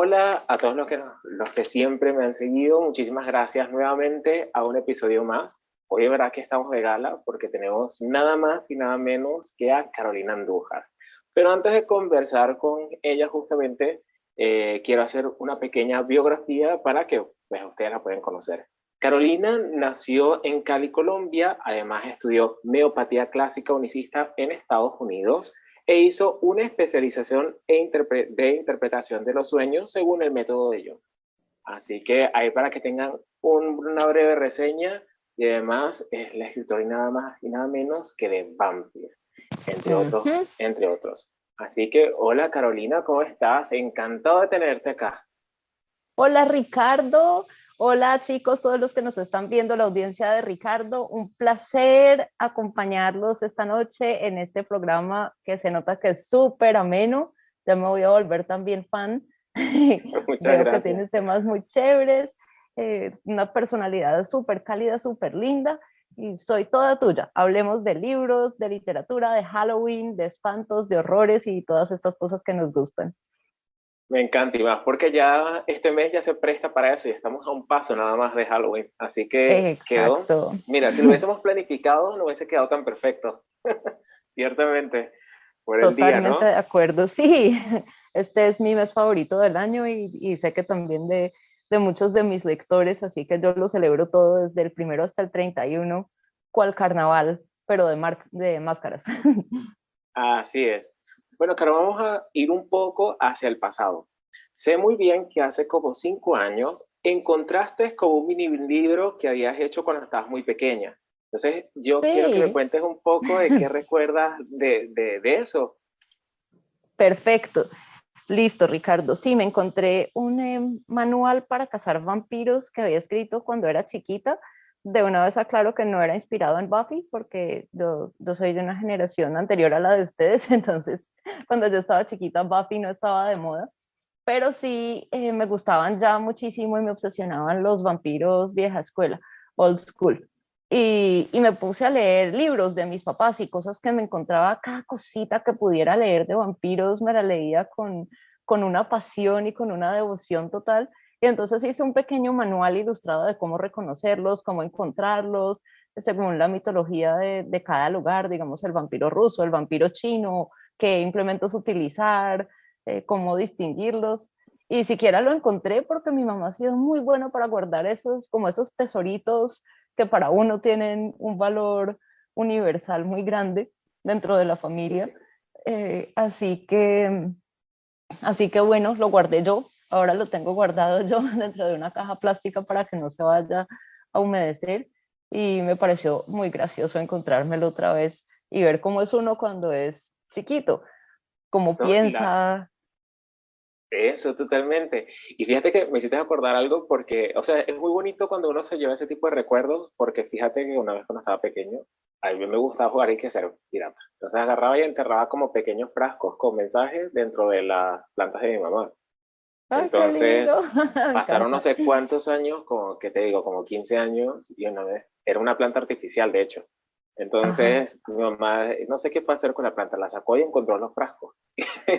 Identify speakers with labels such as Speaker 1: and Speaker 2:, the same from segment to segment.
Speaker 1: Hola a todos los que siempre me han seguido. Muchísimas gracias nuevamente a un episodio más. Hoy de verdad que estamos de gala porque tenemos nada más y nada menos que a Carolina Andújar. Pero antes de conversar con ella justamente, quiero hacer una pequeña biografía para que pues, ustedes la puedan conocer. Carolina nació en Cali, Colombia. Además estudió neopatía clásica unicista en Estados Unidos e hizo una especialización de interpretación de los sueños según el método de Jung. Así que ahí para que tengan una breve reseña, y además es la escritora y nada más y nada menos que de Vampire, entre otros. Así que hola Carolina, ¿cómo estás? Encantado de tenerte acá.
Speaker 2: Hola Ricardo, hola chicos, todos los que nos están viendo, la audiencia de Ricardo, un placer acompañarlos esta noche en este programa que se nota que es súper ameno. Ya me voy a volver también fan.
Speaker 1: Muchas
Speaker 2: Veo que
Speaker 1: gracias.
Speaker 2: tienes temas muy chéveres, una personalidad súper cálida, súper linda, y soy toda tuya. Hablemos de libros, de literatura, de Halloween, de espantos, de horrores y todas estas cosas que nos gustan.
Speaker 1: Me encanta y más porque ya este mes ya se presta para eso y estamos a un paso nada más de Halloween. Así que quedó,
Speaker 2: Exacto.
Speaker 1: mira, si lo hubiésemos planificado no hubiese quedado tan perfecto. Ciertamente, por el día,
Speaker 2: Totalmente de
Speaker 1: ¿no?
Speaker 2: acuerdo, sí. Este es mi mes favorito del año y sé que también de muchos de mis lectores, así que yo lo celebro todo desde el primero hasta el 31, cual carnaval, pero de máscaras.
Speaker 1: Así es. Bueno, Caro, vamos a ir un poco hacia el pasado. Sé muy bien que hace como 5 años encontraste como un mini libro que habías hecho cuando estabas muy pequeña. Entonces, yo quiero que me
Speaker 2: Sí,
Speaker 1: cuentes un poco de qué recuerdas de eso.
Speaker 2: perfecto. Listo, Ricardo. Sí, me encontré un manual para cazar vampiros que había escrito cuando era chiquita. De una vez aclaro que no era inspirado en Buffy, porque yo soy de una generación anterior a la de ustedes, entonces cuando yo estaba chiquita Buffy no estaba de moda, pero sí me gustaban ya muchísimo y me obsesionaban los vampiros vieja escuela, old school. Y me puse a leer libros de mis papás y cosas que me encontraba, cada cosita que pudiera leer de vampiros me la leía con una pasión y con una devoción total. Y entonces hice un pequeño manual ilustrado de cómo reconocerlos, cómo encontrarlos, según la mitología de cada lugar, digamos el vampiro ruso, el vampiro chino, qué implementos utilizar, cómo distinguirlos. Y siquiera lo encontré porque mi mamá ha sido muy buena para guardar esos, como esos tesoritos que para uno tienen un valor universal muy grande dentro de la familia. Eh, así que, así que bueno, lo guardé yo. Ahora lo tengo guardado yo dentro de una caja plástica para que no se vaya a humedecer. Y me pareció muy gracioso encontrármelo otra vez y ver cómo es uno cuando es chiquito, cómo
Speaker 1: ¿No?
Speaker 2: piensa.
Speaker 1: Eso, totalmente. Y fíjate que me hiciste acordar algo porque, o sea, es muy bonito cuando uno se lleva ese tipo de recuerdos, porque fíjate que una vez cuando estaba pequeño, a mí me gustaba jugar y que ser pirata. Entonces agarraba y enterraba como pequeños frascos con mensajes dentro de las plantas de mi mamá.
Speaker 2: ¡Ay, qué lindo!
Speaker 1: Entonces
Speaker 2: Me
Speaker 1: pasaron no
Speaker 2: encanta.
Speaker 1: sé cuántos años, como que te digo, como 15 años, y una vez, era una planta artificial, de hecho.
Speaker 2: Ajá.
Speaker 1: Entonces, mi mamá, no sé qué fue hacer con la planta, la sacó y encontró los frascos.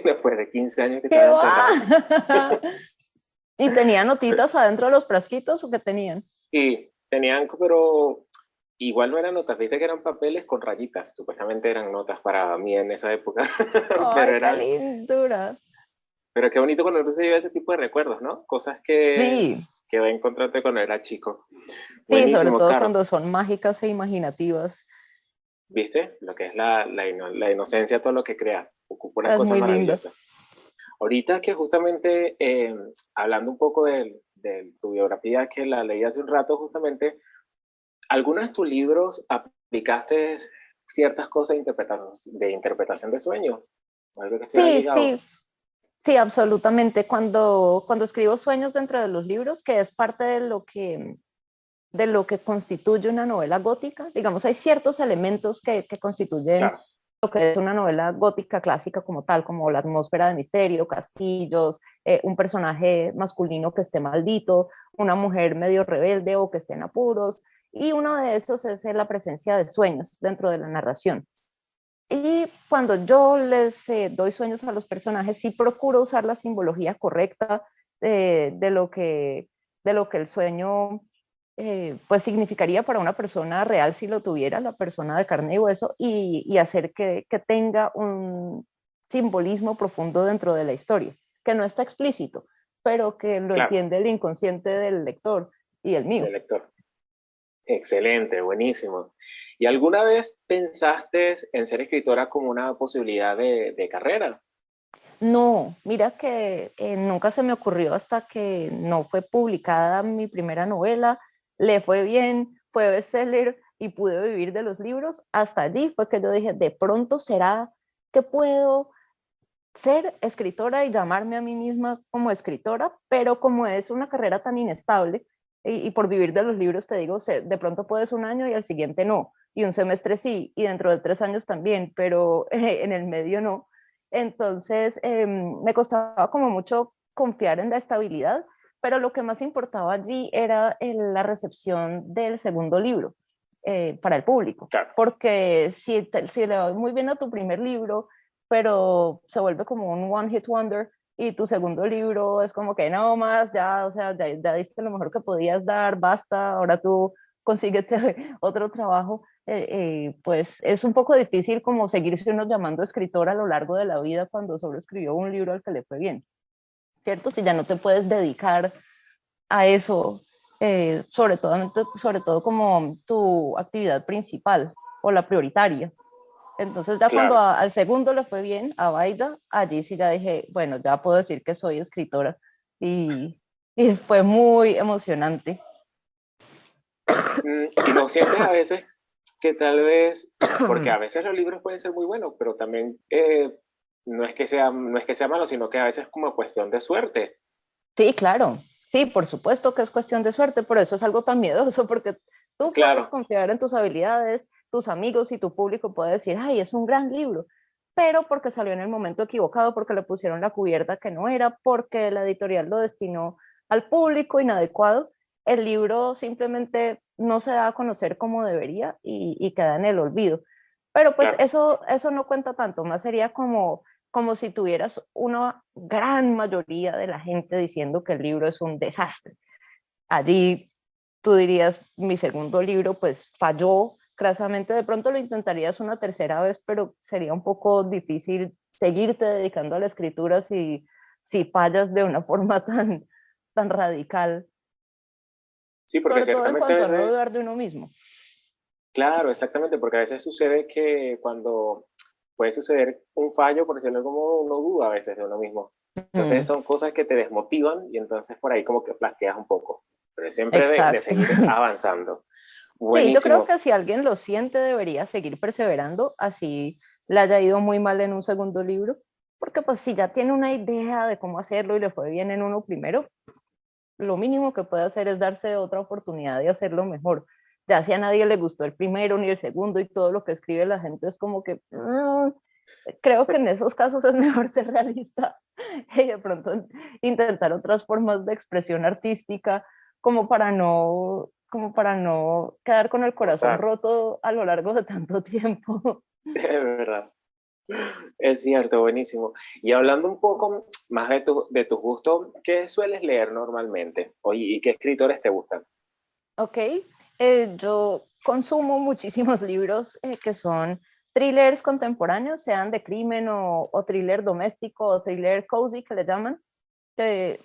Speaker 1: Después de 15 años que
Speaker 2: ¡Qué
Speaker 1: estaban enterrados.
Speaker 2: va! ¿Y tenía notitas adentro de los frasquitos o qué tenían?
Speaker 1: Y tenían, pero igual no eran notas, viste que eran papeles con rayitas, supuestamente eran notas para mí en esa época, pero
Speaker 2: ¡Ay, qué
Speaker 1: eran,
Speaker 2: lindura!
Speaker 1: pero qué bonito cuando uno se lleva ese tipo de recuerdos, ¿no? Cosas
Speaker 2: Sí,
Speaker 1: que va a encontrarte cuando era chico.
Speaker 2: sí, sobre
Speaker 1: Buenísimo,
Speaker 2: todo
Speaker 1: Caro.
Speaker 2: cuando son mágicas e imaginativas.
Speaker 1: ¿Viste? Lo que es la inocencia, todo lo que crea, ocupa unas
Speaker 2: Es
Speaker 1: cosas
Speaker 2: muy linda.
Speaker 1: maravillosas. Ahorita que justamente, hablando un poco de tu biografía, que la leí hace un rato, justamente, ¿algunos de tus libros aplicaste ciertas cosas de interpretación de sueños? Algo que estuviera
Speaker 2: Sí,
Speaker 1: ligado.
Speaker 2: sí, sí, absolutamente. Cuando escribo sueños dentro de los libros, que es parte de lo que constituye una novela gótica, digamos, hay ciertos elementos que constituyen
Speaker 1: Claro,
Speaker 2: lo que es una novela gótica clásica como tal, como la atmósfera de misterio, castillos, un personaje masculino que esté maldito, una mujer medio rebelde o que esté en apuros, y uno de esos es la presencia de sueños dentro de la narración. Y cuando yo les doy sueños a los personajes, sí procuro usar la simbología correcta, de lo que el sueño pues significaría para una persona real si lo tuviera, la persona de carne y hueso, y hacer que tenga un simbolismo profundo dentro de la historia, que no está explícito, pero que lo
Speaker 1: Claro,
Speaker 2: entiende el inconsciente del lector y el mío.
Speaker 1: del lector. Excelente, buenísimo. ¿Y alguna vez pensaste en ser escritora como una posibilidad de carrera?
Speaker 2: No, mira que nunca se me ocurrió hasta que no fue publicada mi primera novela, le fue bien, fue bestseller y pude vivir de los libros. Hasta allí fue que yo dije, de pronto será que puedo ser escritora y llamarme a mí misma como escritora, pero como es una carrera tan inestable y por vivir de los libros, te digo, de pronto puedes un año y al siguiente no, y un semestre sí, y dentro de 3 años también, pero en el medio no. Entonces me costaba como mucho confiar en la estabilidad, pero lo que más importaba allí era la recepción del segundo libro para el público,
Speaker 1: Claro,
Speaker 2: porque si le va muy bien a tu primer libro, pero se vuelve como un one hit wonder y tu segundo libro es como que no más, ya, o sea, ya diste lo mejor que podías dar, basta, ahora tú consíguete otro trabajo, pues es un poco difícil como seguirse uno llamando escritor a lo largo de la vida cuando solo escribió un libro al que le fue bien, ¿cierto? Si ya no te puedes dedicar a eso, sobre todo como tu actividad principal o la prioritaria. Entonces ya cuando
Speaker 1: claro.
Speaker 2: al segundo le fue bien, a Baida, allí sí ya dije, bueno, ya puedo decir que soy escritora y, y fue muy emocionante.
Speaker 1: ¿Y no sientes a veces que tal vez, porque a veces los libros pueden ser muy buenos, pero también no es que sea malo, sino que a veces es como cuestión de suerte?
Speaker 2: Sí, claro, sí, por supuesto que es cuestión de suerte, por eso es algo tan miedoso, porque tú puedes
Speaker 1: Claro,
Speaker 2: confiar en tus habilidades, tus amigos y tu público puede decir, ay, es un gran libro, pero porque salió en el momento equivocado, porque le pusieron la cubierta que no era, porque la editorial lo destinó al público inadecuado, el libro simplemente no se da a conocer como debería y queda en el olvido. Pero pues
Speaker 1: claro.
Speaker 2: eso no cuenta tanto, más sería como si tuvieras una gran mayoría de la gente diciendo que el libro es un desastre. Allí tú dirías, mi segundo libro pues falló crasamente, de pronto lo intentarías una tercera vez, pero sería un poco difícil seguirte dedicando a la escritura si fallas de una forma tan radical,
Speaker 1: Sí, porque
Speaker 2: sobre todo en
Speaker 1: ciertamente a
Speaker 2: cuanto a no
Speaker 1: veces,
Speaker 2: dudar de uno mismo.
Speaker 1: claro, exactamente, porque a veces sucede que cuando puede suceder un fallo, por decirlo como uno duda a veces de uno mismo. Entonces
Speaker 2: Mm,
Speaker 1: son cosas que te desmotivan y entonces por ahí como que flasqueas un poco, pero siempre de
Speaker 2: exacto.
Speaker 1: seguir avanzando.
Speaker 2: Sí, yo creo
Speaker 1: Buenísimo.
Speaker 2: que si alguien lo siente debería seguir perseverando, así le haya ido muy mal en un segundo libro, porque pues si ya tiene una idea de cómo hacerlo y le fue bien en uno primero, lo mínimo que puede hacer es darse otra oportunidad de hacerlo mejor. Ya si a nadie le gustó el primero ni el segundo y todo lo que escribe la gente es como que creo que en esos casos es mejor ser realista y de pronto intentar otras formas de expresión artística como para no quedar con el corazón
Speaker 1: Forzar,
Speaker 2: roto a lo largo de tanto tiempo.
Speaker 1: es verdad. Es cierto, buenísimo. Y hablando un poco más de tu gusto, ¿qué sueles leer normalmente? Oye, ¿y qué escritores te gustan?
Speaker 2: Ok, yo consumo muchísimos libros que son thrillers contemporáneos, sean de crimen o thriller doméstico o thriller cozy que le llaman, que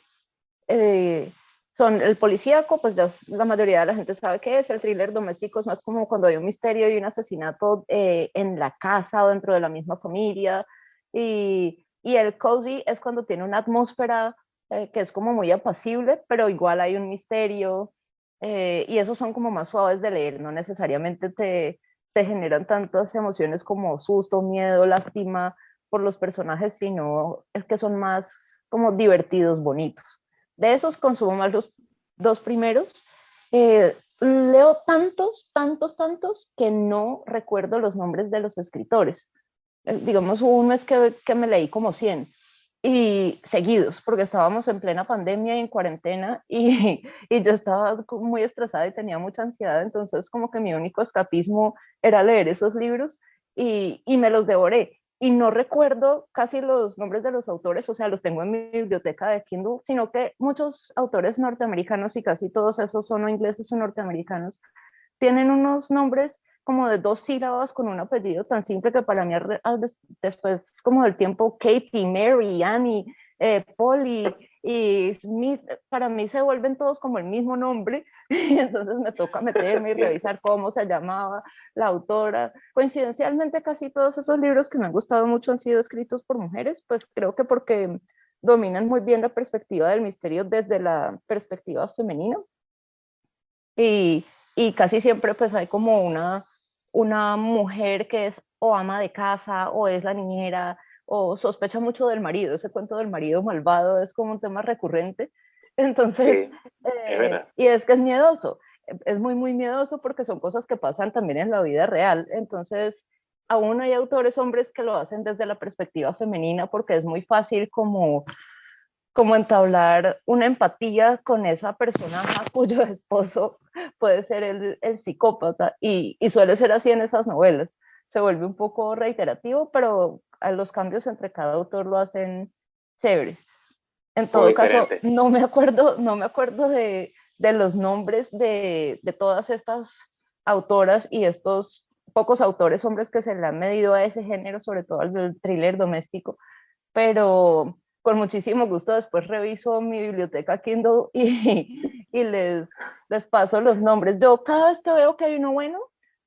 Speaker 2: eh, son el policíaco, pues ya la mayoría de la gente sabe qué es, el thriller doméstico es más como cuando hay un misterio y un asesinato en la casa o dentro de la misma familia, y el cozy es cuando tiene una atmósfera que es como muy apacible, pero igual hay un misterio, y esos son como más suaves de leer, no necesariamente te generan tantas emociones como susto, miedo, lástima por los personajes, sino es que son más como divertidos, bonitos. De esos consumo más los dos primeros. Leo tantos, tantos, tantos que no recuerdo los nombres de los escritores. Digamos, hubo un mes que me leí como 100 y seguidos, porque estábamos en plena pandemia y en cuarentena y yo estaba muy estresada y tenía mucha ansiedad, entonces como que mi único escapismo era leer esos libros y me los devoré. y no recuerdo casi los nombres de los autores, o sea, los tengo en mi biblioteca de Kindle, sino que muchos autores norteamericanos, y casi todos esos son o ingleses o norteamericanos, tienen unos nombres como de 2 sílabas con un apellido tan simple que para mí después como del tiempo Katie, Mary, Annie, Paul y Smith, para mí se vuelven todos como el mismo nombre, y entonces me toca meterme y revisar cómo se llamaba la autora. Coincidencialmente casi todos esos libros que me han gustado mucho han sido escritos por mujeres, pues creo que porque dominan muy bien la perspectiva del misterio desde la perspectiva femenina. Y, y casi siempre pues hay como una mujer que es o ama de casa o es la niñera o sospecha mucho del marido. Ese cuento del marido malvado es como un tema recurrente. Entonces,
Speaker 1: Sí, es verdad.
Speaker 2: y es que es miedoso, es muy, muy miedoso porque son cosas que pasan también en la vida real. Entonces, aún hay autores hombres que lo hacen desde la perspectiva femenina porque es muy fácil como entablar una empatía con esa persona cuyo esposo puede ser el psicópata y suele ser así en esas novelas. Se vuelve un poco reiterativo, pero a los cambios entre cada autor lo hacen chévere. En
Speaker 1: Muy
Speaker 2: todo caso,
Speaker 1: diferente.
Speaker 2: no me acuerdo de los nombres de todas estas autoras y estos pocos autores hombres que se le han medido a ese género, sobre todo al del thriller doméstico, pero con muchísimo gusto después reviso mi biblioteca Kindle y les paso los nombres. Yo cada vez que veo que hay uno bueno,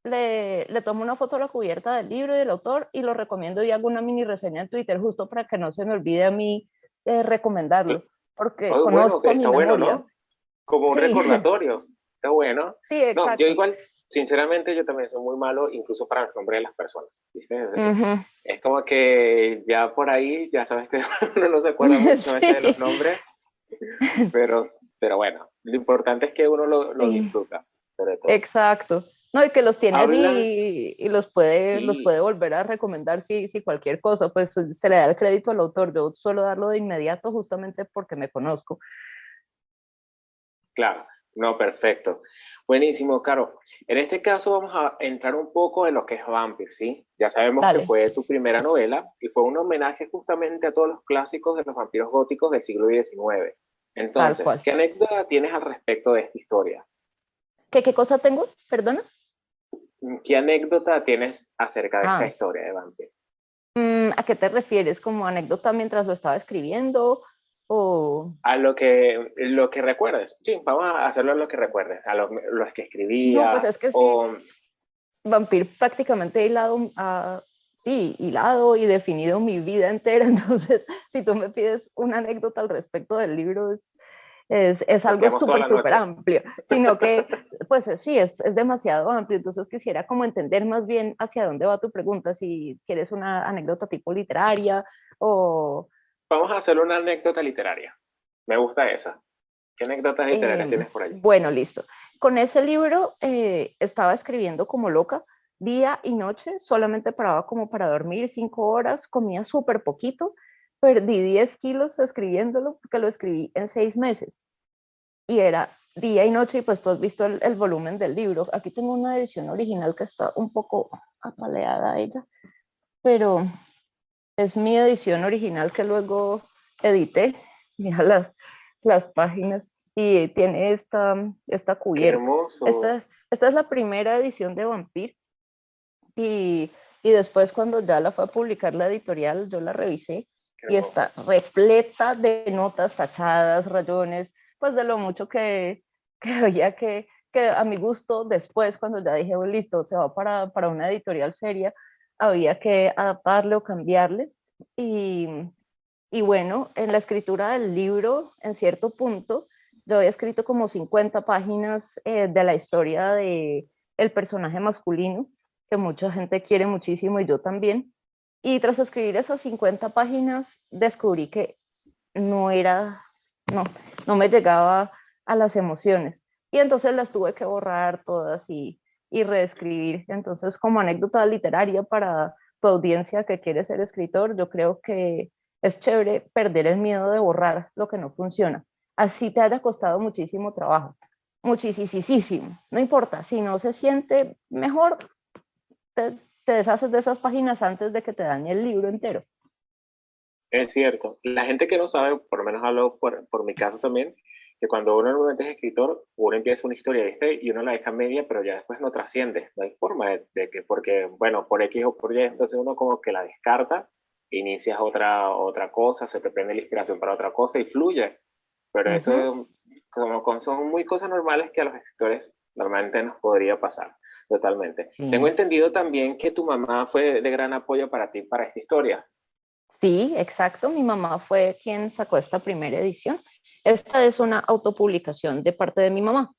Speaker 2: le tomo una foto a la cubierta del libro y del autor y lo recomiendo y hago una mini reseña en Twitter justo para que no se me olvide a mí recomendarlo, porque
Speaker 1: Oh, bueno,
Speaker 2: conozco mi
Speaker 1: está bueno,
Speaker 2: memoria.
Speaker 1: ¿no? Como un
Speaker 2: Sí,
Speaker 1: recordatorio. Está bueno.
Speaker 2: sí,
Speaker 1: No, yo
Speaker 2: exacto.
Speaker 1: igual, sinceramente, yo también soy muy malo, incluso para el nombre de las personas. ¿Viste?
Speaker 2: Ujú.
Speaker 1: Es como que ya por ahí, ya sabes que uno no se acuerda mucho a veces de los
Speaker 2: Sí.
Speaker 1: nombres, pero, pero bueno, lo importante es que uno lo
Speaker 2: Sí.
Speaker 1: disfruta, sobre todo.
Speaker 2: Exacto. No, y que los tiene
Speaker 1: Habla,
Speaker 2: allí y los puede
Speaker 1: sí,
Speaker 2: volver a recomendar si cualquier cosa, pues se le da el crédito al autor. Yo suelo darlo de inmediato justamente porque me conozco.
Speaker 1: claro, no, perfecto. Buenísimo, Caro. En este caso vamos a entrar un poco en lo que es Vampire, ¿sí? Ya sabemos que
Speaker 2: Dale,
Speaker 1: fue tu primera novela y fue un homenaje justamente a todos los clásicos de los vampiros góticos del siglo XIX.
Speaker 2: tal
Speaker 1: Entonces,
Speaker 2: cual.
Speaker 1: ¿qué anécdota tienes al respecto de esta historia?
Speaker 2: ¿Qué cosa tengo? Perdona.
Speaker 1: ¿Qué anécdota tienes acerca de esta
Speaker 2: Ah,
Speaker 1: historia de Vampire?
Speaker 2: ¿a qué te refieres? ¿Como anécdota mientras lo estaba escribiendo? O...
Speaker 1: A lo que recuerdes. Sí, vamos a hacerlo a lo que recuerdes, a los que
Speaker 2: No, pues es
Speaker 1: escribías
Speaker 2: que sí,
Speaker 1: o...
Speaker 2: Vampir prácticamente sí, hilado y definido mi vida entera. Entonces, si tú me pides una anécdota al respecto del libro, es
Speaker 1: Nos
Speaker 2: algo
Speaker 1: quedamos toda
Speaker 2: súper,
Speaker 1: la
Speaker 2: súper
Speaker 1: noche.
Speaker 2: amplio, sino que, pues sí, es demasiado amplio. Entonces, quisiera como entender más bien hacia dónde va tu pregunta, si quieres una anécdota tipo literaria o...
Speaker 1: Vamos a hacer una anécdota literaria. Me gusta esa. ¿Qué anécdotas literarias tienes por allí?
Speaker 2: Bueno, listo. Con ese libro estaba escribiendo como loca, día y noche, solamente paraba como para dormir 5 horas, comía súper poquito, perdí 10 kilos escribiéndolo porque lo escribí en 6 meses y era día y noche y pues tú has visto el volumen del libro. Aquí tengo una edición original que está un poco apaleada ella, pero es mi edición original que luego edité. Mira las páginas y tiene esta
Speaker 1: Qué
Speaker 2: cubierta.
Speaker 1: hermoso.
Speaker 2: Esta es la primera edición de Vampir y, y después cuando ya la fue a publicar la editorial, yo la revisé
Speaker 1: Qué
Speaker 2: y está
Speaker 1: hermoso.
Speaker 2: repleta de notas tachadas, rayones, pues de lo mucho que había que a mi gusto después, cuando ya dije, oh, listo, se va para una editorial seria, había que adaptarle o cambiarle. Y, y bueno, en la escritura del libro, en cierto punto, yo había escrito como 50 páginas de la historia de el personaje masculino, que mucha gente quiere muchísimo y yo también. Y tras escribir esas 50 páginas, descubrí que no era, no, no me llegaba a las emociones. Y entonces las tuve que borrar todas y reescribir. Entonces, como anécdota literaria para tu audiencia que quiere ser escritor, yo creo que es chévere perder el miedo de borrar lo que no funciona. Así te haya costado muchísimo trabajo, muchísimo, no importa, si no se siente mejor, te, te deshaces de esas páginas antes de que te dañe el libro entero.
Speaker 1: Es cierto. La gente que no sabe, por lo menos hablo por mi caso también, que cuando uno normalmente es escritor, uno empieza una historia, ¿viste? Y uno la deja media, pero ya después no trasciende. No hay forma de que, porque, bueno, por X o por Y, entonces uno como que la descarta, inicias otra cosa, se te prende la inspiración para otra cosa y fluye. Pero eso son muy cosas normales que a los escritores normalmente nos podría pasar. Totalmente. Tengo
Speaker 2: Sí.
Speaker 1: entendido también que tu mamá fue de gran apoyo para ti, para esta historia.
Speaker 2: Sí, exacto. Mi mamá fue quien sacó esta primera edición. Esta es una autopublicación de parte de mi mamá,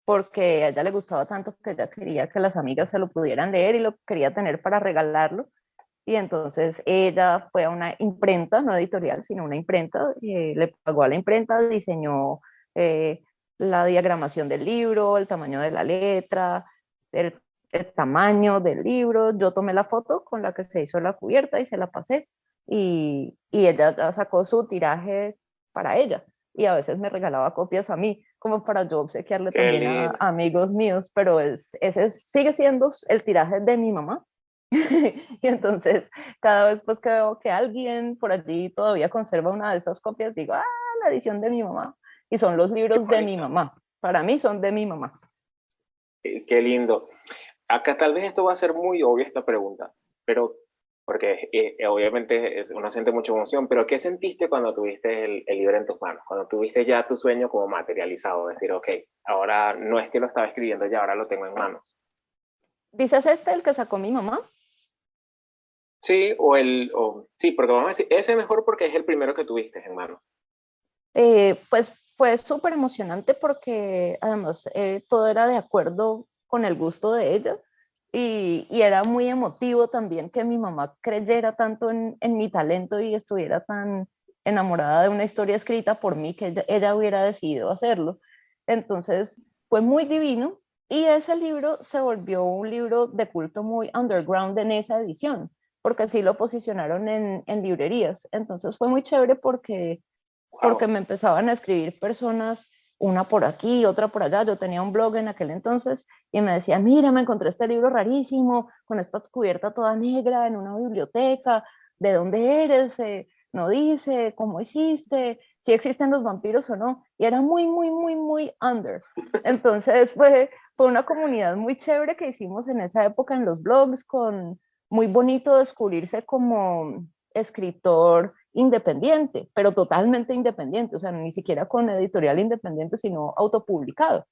Speaker 2: porque a ella le gustaba tanto que ella quería que las amigas se lo pudieran leer y lo quería tener para regalarlo. Y entonces ella fue a una imprenta, no editorial, sino una imprenta, le pagó a la imprenta, diseñó eh, la diagramación del libro, el tamaño de la letra, el, el tamaño del libro. Yo tomé la foto con la que se hizo la cubierta y se la pasé. Y ella sacó su tiraje para ella. Y a veces me regalaba copias a mí, como para yo obsequiarle
Speaker 1: Qué
Speaker 2: también a
Speaker 1: lindo.
Speaker 2: amigos míos, pero sigue siendo el tiraje de mi mamá. Y entonces, cada vez pues que veo que alguien por allí todavía conserva una de esas copias, digo, ah, la edición de mi mamá. Y son los
Speaker 1: Qué
Speaker 2: libros de mi
Speaker 1: bonito.
Speaker 2: mamá. Para mí son de mi mamá.
Speaker 1: Qué lindo. Acá tal vez esto va a ser muy obvia esta pregunta, pero porque obviamente uno siente mucha emoción, pero ¿qué sentiste cuando tuviste el libro en tus manos? Cuando tuviste ya tu sueño como materializado, decir, ok, ahora no es que lo estaba escribiendo, ya ahora lo tengo en manos.
Speaker 2: ¿Dices este, el que sacó mi mamá?
Speaker 1: Sí, sí, porque vamos a decir, ese es mejor porque es el primero que tuviste en manos.
Speaker 2: Pues fue súper emocionante porque además todo era de acuerdo con el gusto de ella y era muy emotivo también que mi mamá creyera tanto en mi talento y estuviera tan enamorada de una historia escrita por mí que ella hubiera decidido hacerlo. Entonces fue muy divino y ese libro se volvió un libro de culto muy underground en esa edición, porque así lo posicionaron en librerías. Entonces fue muy chévere porque
Speaker 1: Wow,
Speaker 2: me empezaban a escribir personas, una por aquí, otra por allá. Yo tenía un blog en aquel entonces y me decían, mira, me encontré este libro rarísimo, con esta cubierta toda negra en una biblioteca, ¿de dónde eres? No dice, ¿cómo hiciste? Si existen los vampiros o no. Y era muy, muy, muy, muy under. Entonces fue una comunidad muy chévere que hicimos en esa época en los blogs, con muy bonito descubrirse como escritor independiente, pero totalmente independiente, o sea, ni siquiera con editorial independiente, sino autopublicado,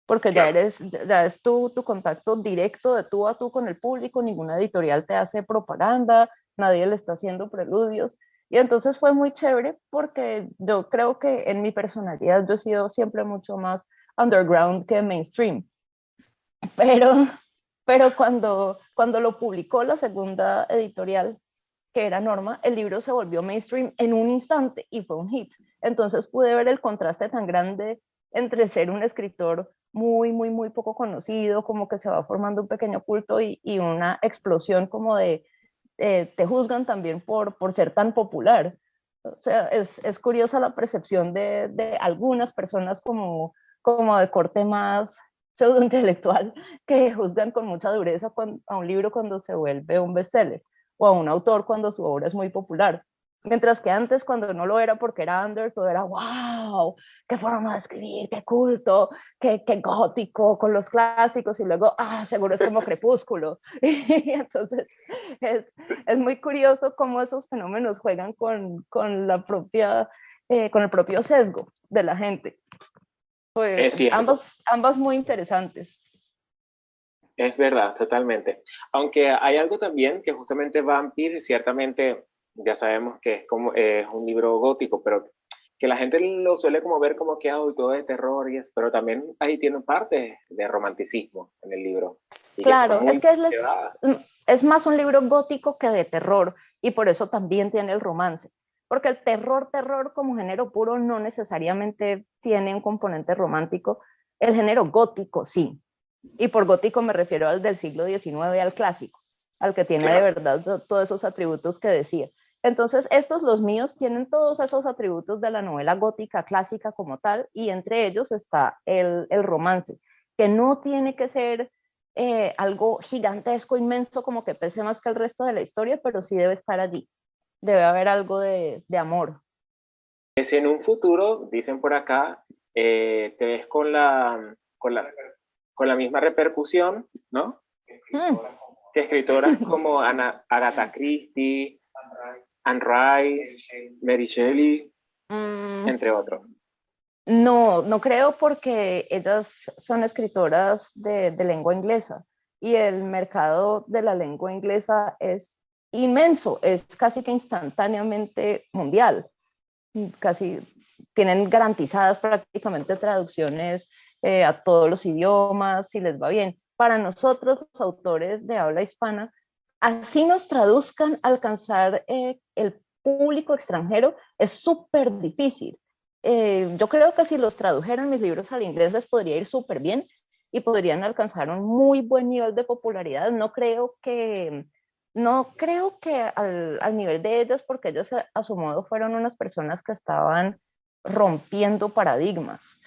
Speaker 2: porque
Speaker 1: claro.
Speaker 2: ya es tu contacto directo de tú a tú con el público, ninguna editorial te hace propaganda, nadie le está haciendo preludios, y entonces fue muy chévere porque yo creo que en mi personalidad yo he sido siempre mucho más underground que mainstream, pero, pero cuando lo publicó la segunda editorial, que era Norma, el libro se volvió mainstream en un instante y fue un hit. Entonces pude ver el contraste tan grande entre ser un escritor muy, muy, muy poco conocido, como que se va formando un pequeño culto y una explosión como de te juzgan también por ser tan popular. O sea, es curiosa la percepción de algunas personas como de corte más pseudointelectual que juzgan con mucha dureza a un libro cuando se vuelve un bestseller o a un autor cuando su obra es muy popular. Mientras que antes, cuando no lo era porque era under, todo era wow, qué forma de escribir, qué culto, qué gótico con los clásicos, y luego, seguro es como Crepúsculo. Y entonces es, es muy curioso cómo esos fenómenos juegan con el propio sesgo de la gente. Pues
Speaker 1: Es cierto.
Speaker 2: ambas muy interesantes.
Speaker 1: Es verdad, totalmente. Aunque hay algo también que justamente Vampire, ciertamente ya sabemos que es como es un libro gótico, pero que la gente lo suele como ver como que y todo de terror y eso, pero también ahí tiene parte de romanticismo en el libro y que está
Speaker 2: Claro, es
Speaker 1: muy
Speaker 2: que
Speaker 1: llevada.
Speaker 2: es más un libro gótico que de terror y por eso también tiene el romance, porque el terror como género puro no necesariamente tiene un componente romántico, el género gótico sí, y por gótico me refiero al del siglo XIX, al clásico, al que tiene de
Speaker 1: Claro,
Speaker 2: verdad todos esos atributos que decía. Entonces, estos, los míos, tienen todos esos atributos de la novela gótica clásica como tal, y entre ellos está el romance, que no tiene que ser algo gigantesco, inmenso, como que pese más que el resto de la historia, pero sí debe estar allí. Debe haber algo de amor.
Speaker 1: Si en un futuro, dicen por acá, te ves con la misma repercusión, ¿no?
Speaker 2: Mm,
Speaker 1: Que escritoras como Agatha Christie, Anne Rice, Mary Shelley,
Speaker 2: mm,
Speaker 1: entre otros.
Speaker 2: no, no creo porque ellas son escritoras de lengua inglesa y el mercado de la lengua inglesa es inmenso, es casi que instantáneamente mundial. Casi tienen garantizadas prácticamente traducciones a todos los idiomas, si les va bien. Para nosotros, los autores de habla hispana, así nos traduzcan, alcanzar el público extranjero es súper difícil. Yo creo que si los tradujeran mis libros al inglés les podría ir súper bien y podrían alcanzar un muy buen nivel de popularidad. No creo que al nivel de ellas, porque ellas a su modo fueron unas personas que estaban rompiendo paradigmas.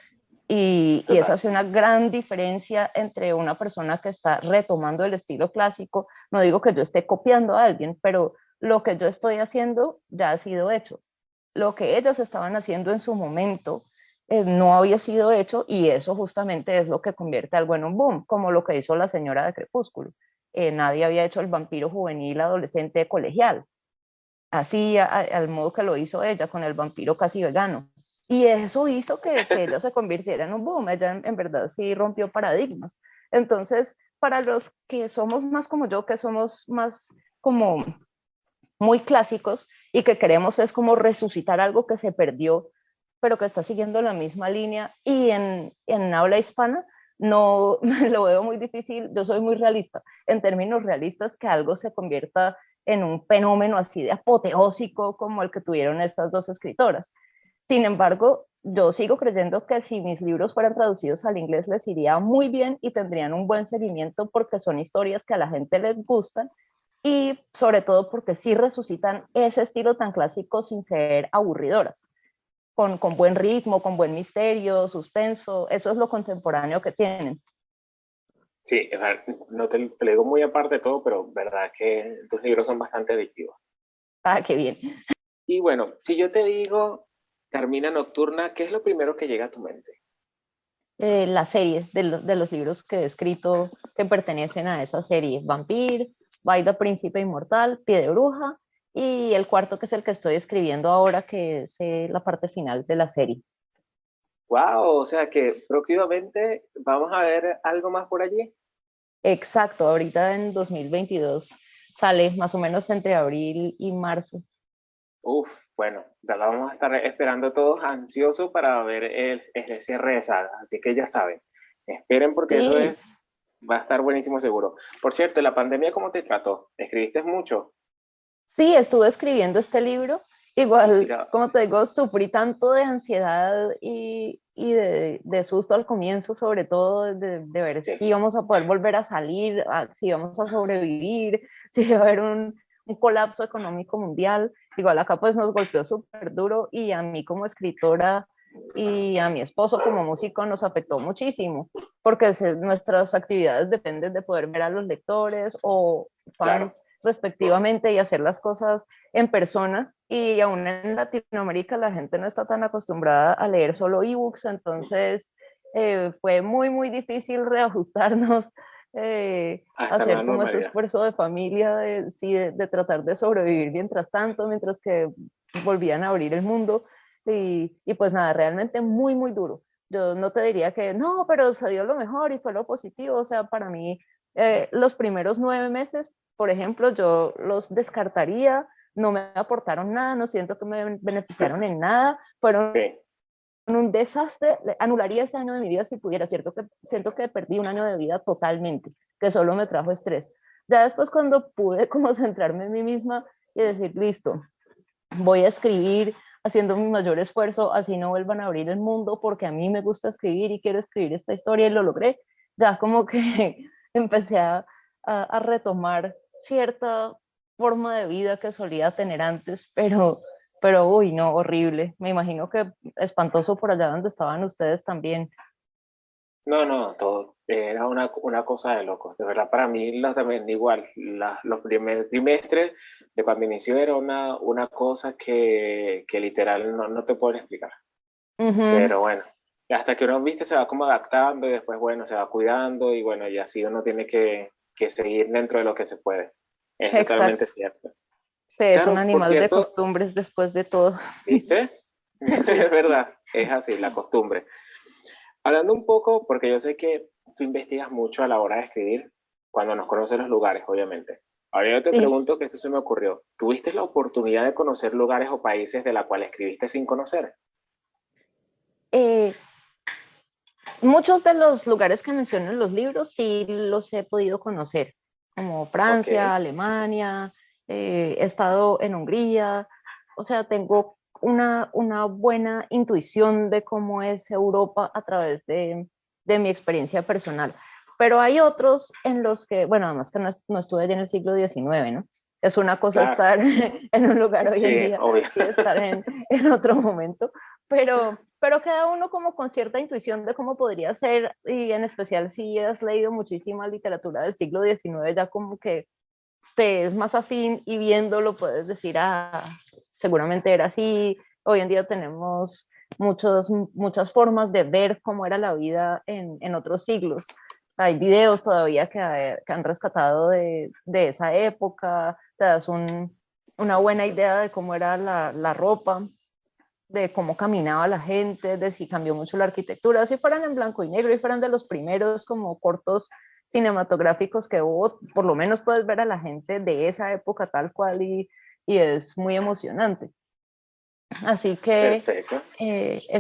Speaker 2: Y esa hace una gran diferencia entre una persona que está retomando el estilo clásico. No digo que yo esté copiando a alguien, pero lo que yo estoy haciendo ya ha sido hecho. Lo que ellas estaban haciendo en su momento no había sido hecho y eso justamente es lo que convierte algo en un boom, como lo que hizo la señora de Crepúsculo. Nadie había hecho el vampiro juvenil, adolescente, colegial, así al modo que lo hizo ella, con el vampiro casi vegano. Y eso hizo que ella se convirtiera en un boom, ella en verdad sí rompió paradigmas. Entonces, para los que somos más como yo, que somos más como muy clásicos y que queremos es como resucitar algo que se perdió, pero que está siguiendo la misma línea y en habla hispana, no lo veo muy difícil. Yo soy muy realista, en términos realistas, que algo se convierta en un fenómeno así de apoteósico como el que tuvieron estas dos escritoras. Sin embargo, yo sigo creyendo que si mis libros fueran traducidos al inglés les iría muy bien y tendrían un buen seguimiento porque son historias que a la gente les gustan y sobre todo porque sí resucitan ese estilo tan clásico sin ser aburridoras, con buen ritmo, con buen misterio, suspenso. Eso es lo contemporáneo que tienen.
Speaker 1: Sí, no te lo digo muy aparte de todo, pero verdad que tus libros son bastante adictivos.
Speaker 2: Ah, qué bien.
Speaker 1: Y bueno, si yo te digo Carmina Nocturna, ¿qué es lo primero que llega a tu mente?
Speaker 2: La serie de los libros que he escrito que pertenecen a esa serie: Vampir, Vaida Príncipe Inmortal, Pie de Bruja, y el cuarto, que es el que estoy escribiendo ahora, que es la parte final de la serie.
Speaker 1: Wow, o sea que próximamente vamos a ver algo más por allí.
Speaker 2: Exacto, ahorita en 2022 sale más o menos entre abril y marzo.
Speaker 1: Uf, bueno, ya la vamos a estar esperando todos ansiosos para ver el cierre de saga. Así que ya saben, esperen porque eso
Speaker 2: Sí,
Speaker 1: va a estar buenísimo seguro. Por cierto, ¿la pandemia cómo te trató? ¿Escribiste mucho?
Speaker 2: sí, estuve escribiendo este libro. Igual,
Speaker 1: Mira,
Speaker 2: como te digo, sufrí tanto de ansiedad y de susto al comienzo, sobre todo de ver
Speaker 1: sí.
Speaker 2: si íbamos a poder volver a salir, si íbamos a sobrevivir, si iba a haber un colapso económico mundial. Igual acá pues nos golpeó súper duro y a mí como escritora y a mi esposo como músico nos afectó muchísimo, porque nuestras actividades dependen de poder ver a los lectores o
Speaker 1: Claro.
Speaker 2: fans respectivamente y hacer las cosas en persona. Y aún en Latinoamérica la gente no está tan acostumbrada a leer solo ebooks, entonces fue muy, muy difícil reajustarnos,
Speaker 1: A esta nueva
Speaker 2: hacer como ese
Speaker 1: normalidad.
Speaker 2: esfuerzo de familia, sí, de tratar de sobrevivir mientras tanto, mientras que volvían a abrir el mundo. Y pues nada, realmente muy, muy duro. Yo no te diría que no, pero se dio lo mejor y fue lo positivo. O sea, para mí, los primeros 9 meses, por ejemplo, yo los descartaría, no me aportaron nada, no siento que me beneficiaron en nada, fueron
Speaker 1: Sí.
Speaker 2: un desastre. Anularía ese año de mi vida si pudiera, cierto que siento que perdí un año de vida totalmente, que solo me trajo estrés. Ya después, cuando pude como centrarme en mí misma y decir, listo, voy a escribir haciendo mi mayor esfuerzo, así no vuelvan a abrir el mundo, porque a mí me gusta escribir y quiero escribir esta historia y lo logré, ya como que empecé a retomar cierta forma de vida que solía tener antes, pero uy, no, horrible. Me imagino que espantoso por allá donde estaban ustedes también.
Speaker 1: No, no, todo, era una cosa de locos. De verdad, para mí también igual. Los primeros trimestres de cuando inició era una cosa que literal no te puedo explicar.
Speaker 2: Ujú,
Speaker 1: Pero bueno, hasta que uno, viste, se va como adaptando y después, bueno, se va cuidando y bueno, y así uno tiene que seguir dentro de lo que se puede. Es totalmente
Speaker 2: exacto.
Speaker 1: cierto.
Speaker 2: Sí, es un
Speaker 1: Claro, por
Speaker 2: animal de
Speaker 1: cierto,
Speaker 2: costumbres después de todo.
Speaker 1: ¿viste?
Speaker 2: Sí.
Speaker 1: Es verdad, es así, la costumbre. Hablando un poco, porque yo sé que tú investigas mucho a la hora de escribir, cuando nos conoces los lugares, obviamente. Ahora yo te
Speaker 2: Sí.
Speaker 1: pregunto, que esto se me ocurrió. ¿Tuviste la oportunidad de conocer lugares o países de la cual escribiste sin conocer?
Speaker 2: Eh, Muchos de los lugares que menciono en los libros sí los he podido conocer, como
Speaker 1: Ok,
Speaker 2: Francia, Alemania, he estado en Hungría, o sea, tengo una buena intuición de cómo es Europa a través de mi experiencia personal. Pero hay otros en los que, bueno, además que no estuve allí en el siglo XIX, ¿no? Es una cosa
Speaker 1: claro,
Speaker 2: estar en un lugar hoy en
Speaker 1: sí,
Speaker 2: día
Speaker 1: obvio.
Speaker 2: y estar en otro momento, pero queda uno como con cierta intuición de cómo podría ser, y en especial si has leído muchísima literatura del siglo XIX, ya como que te es más afín y viéndolo puedes decir, ah, seguramente era así. Hoy en día tenemos muchas formas de ver cómo era la vida en otros siglos. Hay videos todavía que han rescatado de esa época, te das una buena idea de cómo era la ropa, de cómo caminaba la gente, de si cambió mucho la arquitectura, si fueran en blanco y negro y fueran de los primeros como cortos cinematográficos que hubo, por lo menos puedes ver a la gente de esa época tal cual y es muy emocionante. Así que
Speaker 1: Perfecto.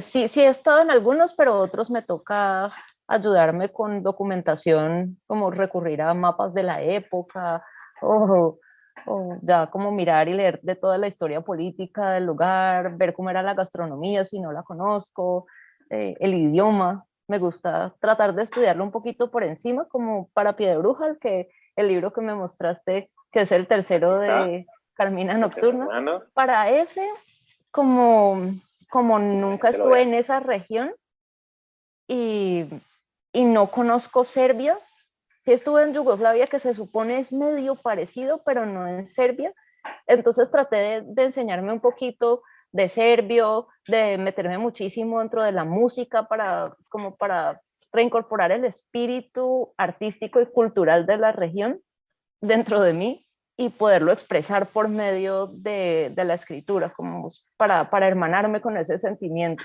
Speaker 2: sí, sí he estado en algunos, pero otros me toca ayudarme con documentación, como recurrir a mapas de la época o, o ya como mirar y leer de toda la historia política del lugar, ver cómo era la gastronomía si no la conozco, el idioma. Me gusta tratar de estudiarlo un poquito por encima, como para Pie de Bruja, el libro que me mostraste, que es el
Speaker 1: Aquí
Speaker 2: tercero
Speaker 1: está,
Speaker 2: de Carmina
Speaker 1: lo tengo en
Speaker 2: Nocturna.
Speaker 1: mano,
Speaker 2: Para ese como, como
Speaker 1: que la
Speaker 2: nunca
Speaker 1: gente lo
Speaker 2: estuve
Speaker 1: vea.
Speaker 2: en esa región y, y no conozco Serbia, sí estuve en Yugoslavia, que se supone es medio parecido, pero no en Serbia. Entonces traté de enseñarme un poquito de serbio, de meterme muchísimo dentro de la música como para reincorporar el espíritu artístico y cultural de la región dentro de mí y poderlo expresar por medio de la escritura, como para hermanarme con ese sentimiento.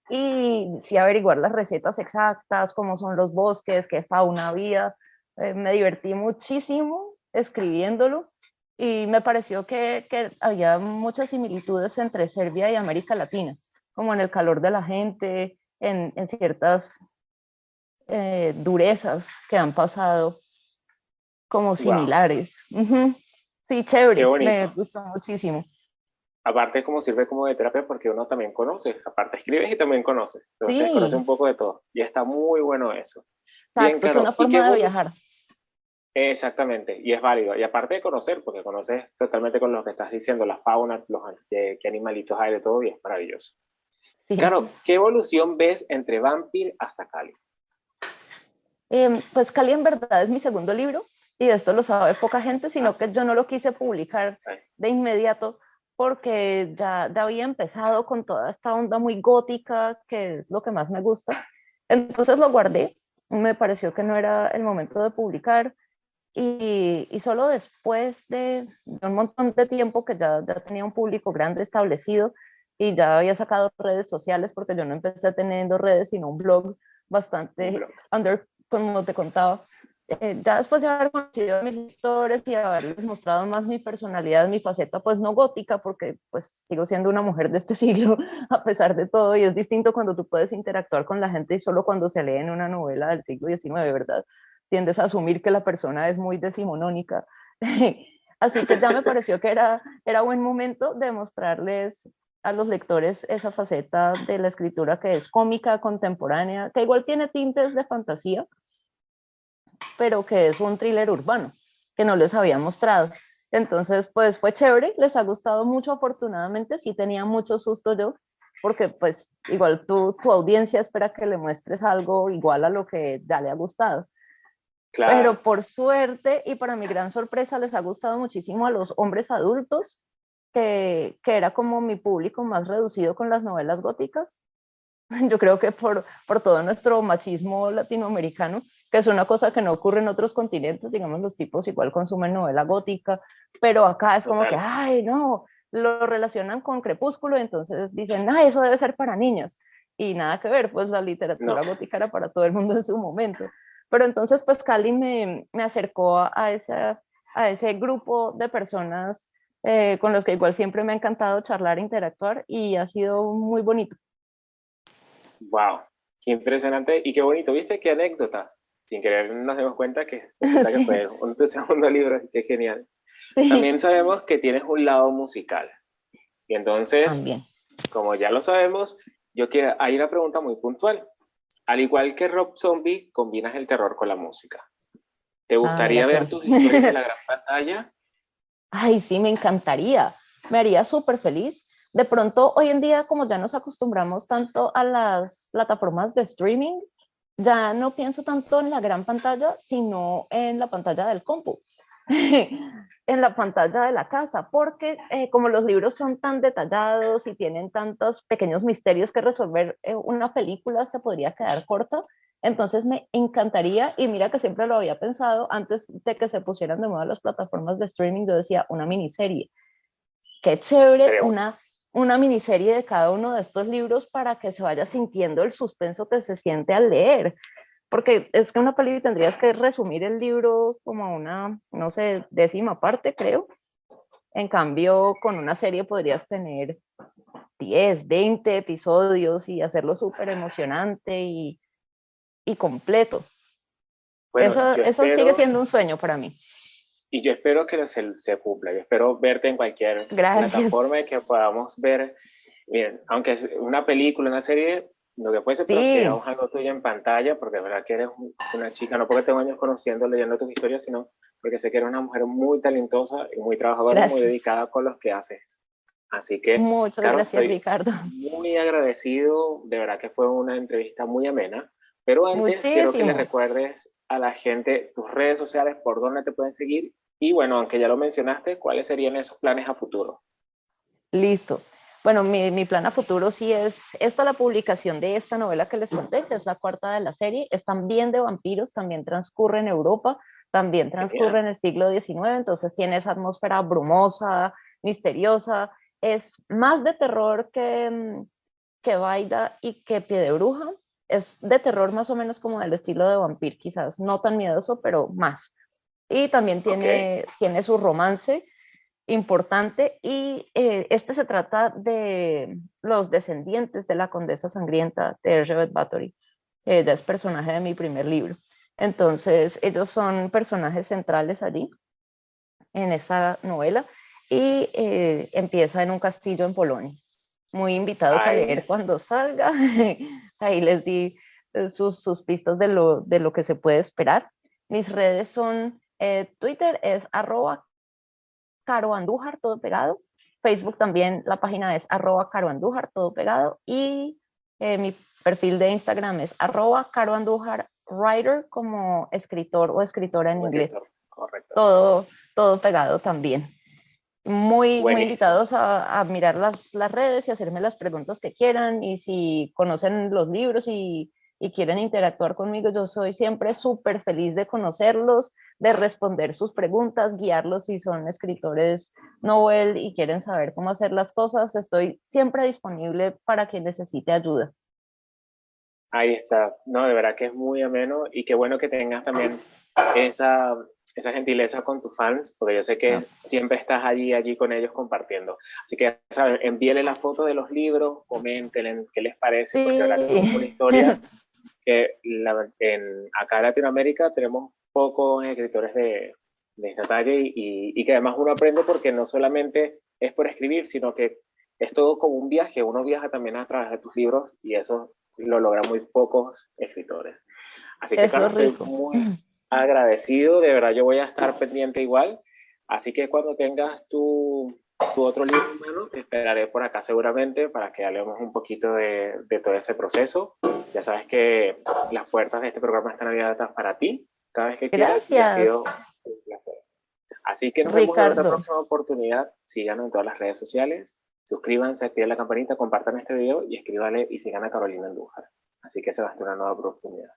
Speaker 2: Y sí averiguar las recetas exactas, cómo son los bosques, qué fauna había. Me divertí muchísimo escribiéndolo y me pareció que había muchas similitudes entre Serbia y América Latina, como en el calor de la gente, en ciertas durezas que han pasado como
Speaker 1: Wow,
Speaker 2: similares. Ujú. Sí,
Speaker 1: qué
Speaker 2: chévere, me
Speaker 1: bonito.
Speaker 2: gustó muchísimo.
Speaker 1: Aparte, como sirve como de terapia porque uno también conoce, aparte escribes y también conoces. Entonces, conoce un
Speaker 2: Sí,
Speaker 1: poco de todo. Y está muy bueno eso. Bien,
Speaker 2: exacto, es una
Speaker 1: Caro, ¿y qué
Speaker 2: forma de viajar.
Speaker 1: Exactamente, y es válido. Y aparte de conocer, porque conoces totalmente con lo que estás diciendo, la fauna, qué animalitos hay de todo, y es maravilloso.
Speaker 2: Sí.
Speaker 1: Claro, ¿qué evolución ves entre Vampir hasta Cali?
Speaker 2: Pues Cali en verdad es mi segundo libro y esto lo sabe poca gente,
Speaker 1: Ah,
Speaker 2: sino
Speaker 1: sí.
Speaker 2: que yo no lo quise publicar
Speaker 1: Ay,
Speaker 2: de inmediato porque ya había empezado con toda esta onda muy gótica, que es lo que más me gusta. Entonces lo guardé, me pareció que no era el momento de publicar y solo después de un montón de tiempo que ya tenía un público grande establecido y ya había sacado redes sociales, porque yo no empecé teniendo redes, sino un blog
Speaker 1: un
Speaker 2: bastante
Speaker 1: blog.
Speaker 2: under, como te contaba. Ya después de haber conocido a mis lectores y haberles mostrado más mi personalidad, mi faceta, pues no gótica, porque pues sigo siendo una mujer de este siglo a pesar de todo, y es distinto cuando tú puedes interactuar con la gente y solo cuando se lee en una novela del siglo XIX, ¿verdad? Tiendes a asumir que la persona es muy decimonónica. Así que ya me pareció que era buen momento de mostrarles a los lectores esa faceta de la escritura que es cómica, contemporánea, que igual tiene tintes de fantasía, pero que es un thriller urbano, que no les había mostrado. Entonces, pues fue chévere, les ha gustado mucho, afortunadamente, sí tenía mucho susto yo, porque pues igual tu audiencia espera que le muestres algo igual a lo que ya le ha gustado.
Speaker 1: Claro.
Speaker 2: Pero por suerte y para mi gran sorpresa les ha gustado muchísimo a los hombres adultos, que era como mi público más reducido con las novelas góticas. Yo creo que por todo nuestro machismo latinoamericano, que es una cosa que no ocurre en otros continentes, digamos, los tipos igual consumen novela gótica, pero acá es como que,
Speaker 1: Total.
Speaker 2: ay, no, lo relacionan con Crepúsculo, entonces dicen, ay, eso debe ser para niñas. Y nada que ver, pues la literatura
Speaker 1: No.
Speaker 2: gótica era para todo el mundo en su momento. Pero entonces, pues Cali me acercó a ese grupo de personas con los que igual siempre me ha encantado charlar, interactuar y ha sido muy bonito.
Speaker 1: Wow, qué impresionante y qué bonito. ¿Viste qué anécdota? Sin querer nos dimos cuenta que resulta que
Speaker 2: Sí,
Speaker 1: fue tu segundo libro, qué genial.
Speaker 2: sí,
Speaker 1: También sabemos que tienes un lado musical. Y entonces,
Speaker 2: también.
Speaker 1: como ya lo sabemos, hay una pregunta muy puntual. Al igual que Rob Zombie, combinas el terror con la música. ¿Te
Speaker 2: Ah, mira
Speaker 1: gustaría
Speaker 2: qué
Speaker 1: ver tus historias en la gran pantalla?
Speaker 2: Ay, sí, me encantaría. Me haría súper feliz. De pronto, hoy en día, como ya nos acostumbramos tanto a las plataformas de streaming, ya no pienso tanto en la gran pantalla, sino en la pantalla del compu, en la pantalla de la casa, porque como los libros son tan detallados y tienen tantos pequeños misterios que resolver, una película se podría quedar corta. Entonces me encantaría, y mira que siempre lo había pensado antes de que se pusieran de moda las plataformas de streaming, yo decía una miniserie. Qué chévere
Speaker 1: Creo.
Speaker 2: una miniserie de cada uno de estos libros para que se vaya sintiendo el suspenso que se siente al leer. Porque es que una peli tendrías que resumir el libro como a una, no sé, décima parte, creo. En cambio, con una serie podrías tener 10, 20 episodios y hacerlo súper emocionante y completo.
Speaker 1: Bueno, yo
Speaker 2: Eso sigue
Speaker 1: espero,
Speaker 2: siendo un sueño para mí.
Speaker 1: y yo espero que se cumpla. Yo espero verte en cualquier
Speaker 2: Gracias.
Speaker 1: plataforma y que podamos ver, miren, aunque es una película, una serie, lo que fuese, pero que
Speaker 2: Sí,
Speaker 1: veamos algo tuyo en pantalla, porque de verdad que eres una chica, no porque tengo años conociendo, leyendo tus historias, sino porque sé que eres una mujer muy talentosa y muy trabajadora y muy
Speaker 2: gracias.
Speaker 1: dedicada con los que haces. Así que,
Speaker 2: Muchas
Speaker 1: Caro,
Speaker 2: gracias,
Speaker 1: estoy
Speaker 2: Ricardo.
Speaker 1: muy agradecido, de verdad que fue una entrevista muy amena, pero antes quiero que le
Speaker 2: Muchísimo.
Speaker 1: recuerdes a la gente tus redes sociales, por dónde te pueden seguir y bueno, aunque ya lo mencionaste, ¿cuáles serían esos planes a futuro?
Speaker 2: Listo. Bueno, mi plan a futuro sí es esta la publicación de esta novela que les conté, que es la cuarta de la serie. Es también de vampiros, también transcurre en Europa, también transcurre
Speaker 1: Genial.
Speaker 2: en el siglo XIX, entonces tiene esa atmósfera brumosa, misteriosa. Es más de terror que Vaida y que Pie de Bruja. Es de terror más o menos como del estilo de vampir, quizás no tan miedoso, pero más. Y también
Speaker 1: Ok.
Speaker 2: tiene su romance importante y este se trata de los descendientes de la condesa sangrienta de Elizabeth Bathory. Ella es personaje de mi primer libro. Entonces, ellos son personajes centrales allí en esa novela y empieza en un castillo en Polonia. Muy invitados a
Speaker 1: Ay,
Speaker 2: leer cuando salga. Ahí les di sus pistas de lo que se puede esperar. Mis redes son, Twitter es Caro Andújar, todo pegado. Facebook también, la página es @Caro Andújar, todo pegado. Y mi perfil de Instagram es @Caro Andújar Writer, como escritor o escritora en
Speaker 1: un
Speaker 2: inglés.
Speaker 1: escritor. Correcto.
Speaker 2: Todo, todo pegado también. Muy
Speaker 1: Buenísimo.
Speaker 2: invitados a mirar las redes y hacerme las preguntas que quieran. Y si conocen los libros y quieren interactuar conmigo, yo soy siempre súper feliz de conocerlos, de responder sus preguntas, guiarlos si son escritores novel y quieren saber cómo hacer las cosas. Estoy siempre disponible para quien necesite ayuda.
Speaker 1: Ahí está. No, de verdad que es muy ameno y qué bueno que tengas también esa, esa gentileza con tus fans, porque yo sé
Speaker 2: No,
Speaker 1: que siempre estás allí con ellos compartiendo. Así que, ¿saben? Envíenle la foto de los libros, coméntenle qué les parece, porque de verdad que es una
Speaker 2: sí,
Speaker 1: historia que acá en Latinoamérica tenemos pocos escritores de esta talla y que además uno aprende porque no solamente es por escribir, sino que es todo como un viaje. Uno viaja también a través de tus libros y eso lo logran muy pocos escritores. Así que,
Speaker 2: es lo
Speaker 1: Carlos, estoy
Speaker 2: rico.
Speaker 1: muy agradecido. De verdad, yo voy a estar pendiente igual. Así que cuando tengas tu otro libro en mano, te esperaré por acá seguramente para que hablemos un poquito de todo ese proceso. Ya sabes que las puertas de este programa están abiertas para ti cada vez que quieras y ha
Speaker 2: Gracias,
Speaker 1: sido un placer. Así que nos vemos en otra
Speaker 2: Ricardo.
Speaker 1: próxima oportunidad. Síganos en todas las redes sociales, suscríbanse, activen la campanita, compartan este video y escríbanle y sigan a Carolina Andújar. Así que se va a estar una nueva oportunidad.